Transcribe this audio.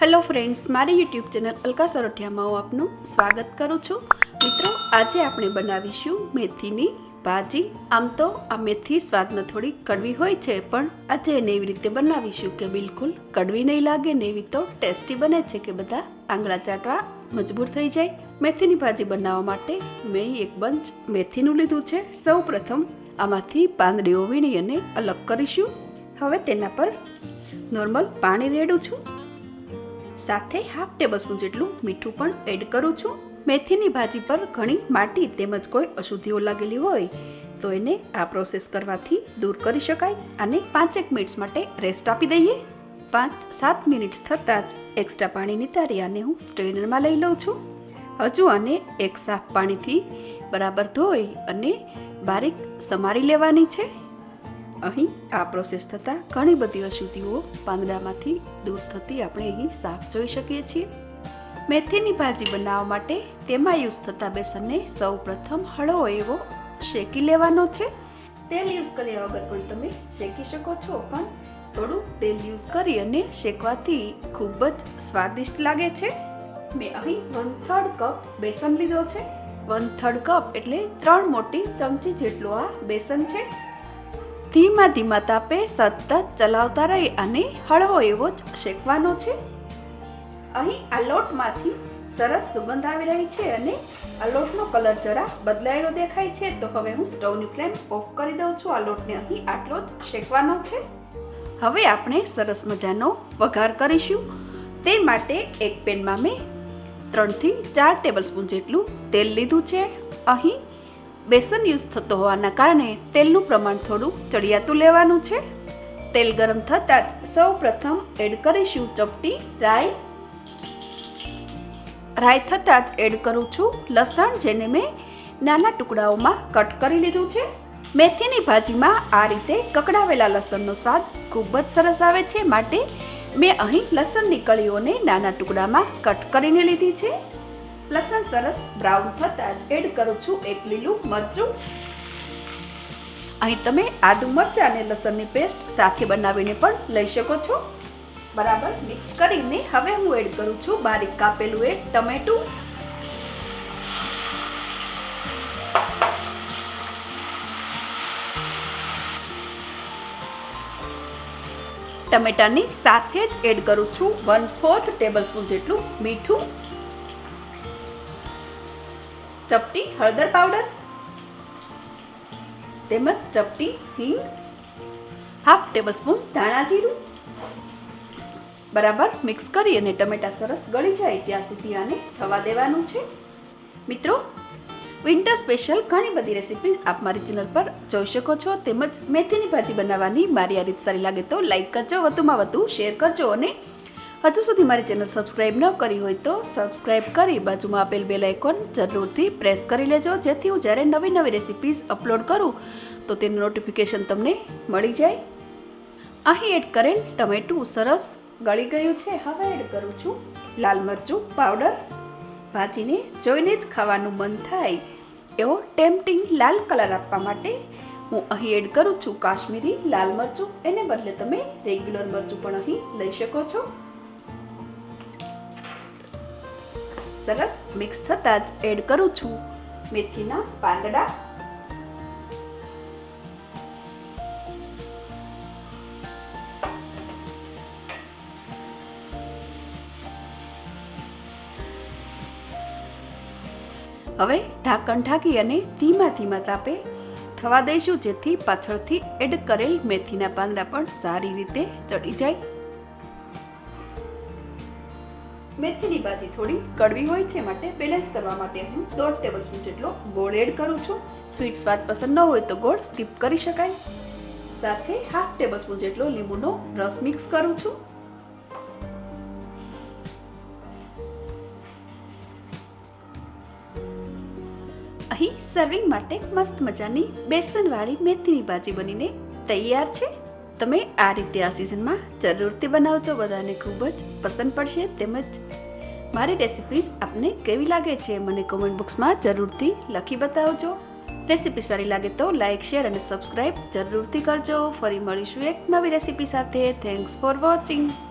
Hello friends, મારી YouTube channel Alka સરોઠિયામાં હું આપનું સ્વાગત કરું છું. મિત્રો, આજે આપણે બનાવીશું મેથીની ભાજી. આમ તો આ મેથી સ્વાદમાં થોડી કડવી હોય છે, પણ આજે એને એવી રીતે બનાવીશું કે બિલકુલ કડવી નહીં લાગે ને એવી તો ટેસ્ટી બને છે કે બધા આંગળા ચાટવા મજબૂર થઈ જાય. મેથીની ભાજી બનાવવા માટે મેં એક બંચ મેથીનું લીધું છે. સૌ પ્રથમ આમાંથી પાંદડીઓ વીણી અને અલગ કરીશું. હવે તેના પર નોર્મલ પાણી રેડું છું. સાથે હાફ ટેબલ સ્પૂન જેટલું મીઠું પણ એડ કરું છું. મેથીની ભાજી પર ઘણી માટી તેમજ કોઈ અશુદ્ધિઓ લાગેલી હોય તો એને આ પ્રોસેસ કરવાથી દૂર કરી શકાય. અને 5 મિનિટ માટે રેસ્ટ આપી દઈએ. 5-7 મિનિટ થતાં જ એક્સ્ટ્રા પાણી નિતારી આને હું સ્ટ્રેનરમાં લઈ લઉં છું. હજુ આને એક સાફ પાણીથી બરાબર ધોઈ અને બારીક સમારી લેવાની છે. અહીં આ પ્રોસેસ થતાં ઘણી બધી અશુદ્ધિઓ પાંદડામાંથી દૂર થતી આપણે અહીં સાફ જોઈ શકીએ છીએ. મેથીની ભાજી બનાવવા માટે તેમાં યુઝ થતા બેસનને સૌ પ્રથમ હળવો એવો શેકી લેવાનો છે. તેલ યુઝ કર્યા વગર પણ તમે શેકી શકો છો, પણ થોડું તેલ યુઝ કરી અને શેકવાથી ખૂબ જ સ્વાદિષ્ટ લાગે છે. મેં અહીં 1/3 કપ બેસન લીધો છે. 1/3 કપ એટલે 3 મોટી ચમચી જેટલું આ બેસન છે. ધીમા તાપે સતત ચલાવતા રહી અને હળવો એવો જ શેકવાનો છે. અહીં આ લોટમાંથી સરસ સુગંધ આવી રહી છે અને આ લોટનો કલર જરા બદલાયેલો દેખાય છે, તો હવે હું સ્ટવની ફ્લેમ ઓફ કરી દઉં છું. આ લોટને અહીં આટલો જ શેકવાનો છે. હવે આપણે સરસ મજાનો વઘાર કરીશું. તે માટે એક પેનમાં મેં 3થી 4 ટેબલ સ્પૂન જેટલું તેલ લીધું છે. અહીં બેસન યુઝ થતો હોવાના કારણે તેલનું પ્રમાણ થોડું ચડિયાતું લેવાનું છે. તેલ ગરમ થતાં જ સૌ પ્રથમ એડ કરીશું ચપટી રાઈ. રાઈ થતાં જ એડ કરું છું લસણ, જેને મેં નાના ટુકડાઓમાં કટ કરી લીધું છે. મેથીની ભાજીમાં આ રીતે કકડાવેલા લસણનો સ્વાદ ખૂબ જ સરસ આવે છે, માટે મેં અહીં લસણની કળીઓને નાના ટુકડામાં કટ કરીને લીધી છે. લસણ સરસ બ્રાઉન થતાં જ એડ કરું છું એક લીલું મરચું. અહીં તમે આદુ મરચાં અને લસણની પેસ્ટ સાથે બનાવીને પણ લઈ શકો છો. બરાબર મિક્સ કરીને હવે હું એડ કરું છું બારીક કાપેલું એક ટમેટું. ટમેટાની સાથે જ એડ કરું છું 1/4 ટેબલ સ્પૂન જેટલું મીઠું, ચપટી હળદર પાવડર તેમજ ચપટી હિંગ, હાફ ટેબલ સ્પૂન ધાણા જીરું. બરાબર મિક્સ કરી અને ટમેટા સરસ ગળી જાય ત્યાં સુધી આને થવા દેવાનું છે. મિત્રો, વિન્ટર સ્પેશિયલ ઘણી બધી રેસીપી આપ મારી ચેનલ પર જોઈ શકો છો. તેમજ મેથીની ભાજી બનાવવાની મારી આ રીત સારી લાગે તો લાઈક કરજો, વધુમાં વધુ શેર કરજો અને હજુ સુધી મારી ચેનલ સબસ્ક્રાઇબ ન કરી હોય તો સબસ્ક્રાઇબ કરી બાજુમાં આપેલ બેલ આઇકોન જરૂરથી પ્રેસ કરી લેજો, જેથી હું જ્યારે નવી રેસીપીઝ અપલોડ કરું તો તેનું નોટિફિકેશન તમને મળી જાય. અહીં એડ કરેલ ટમેટું સરસ ગળી ગયું છે. હવે એડ કરું છું લાલ મરચું પાવડર. ભાજીને જોઈને જ ખાવાનું મન થાય એવો ટેમ્પટિંગ લાલ કલર આપવા માટે હું અહીં એડ કરું છું કાશ્મીરી લાલ મરચું. એને બદલે તમે રેગ્યુલર મરચું પણ અહીં લઈ શકો છો. સરસ મિક્સ થતાં જ એડ કરું છું મેથીના પાંદડા. હવે ઢાંકણ ઢાંકી અને ધીમા તાપે થવા દઈશું, જેથી પાછળથી એડ કરેલ મેથીના પાંદડા પણ સારી રીતે ચડી જાય. મેથીની ભાજી થોડી કડવી હોય છે, માટે બેલેન્સ કરવા માટે હું 1/2 ટેબલ સ્પૂન જેટલો ગોળ એડ કરું છું. સ્વીટ સ્વાદ પસંદ ન હોય તો ગોળ સ્કીપ કરી શકાય. સાથે હાફ ટેબલ સ્પૂન જેટલો લીંબુનો રસ મિક્સ કરું છું. અહીં સર્વિંગ માટે મસ્ત મજાની બેસનવાળી મેથીની ભાજી બનીને તૈયાર છે. તમે આ રીતે આ સિઝનમાં જરૂરથી બનાવજો, બધાને ખૂબ જ પસંદ પડશે. તેમજ મારી રેસિપીઝ આપને કેવી લાગે છે મને કોમેન્ટ બોક્સમાં જરૂરથી લખી બતાવજો. રેસિપી સારી લાગે તો લાઇક, શેર અને સબસ્ક્રાઇબ જરૂરથી કરજો. ફરી મળીશું એક નવી રેસિપી સાથે. Thanks for watching.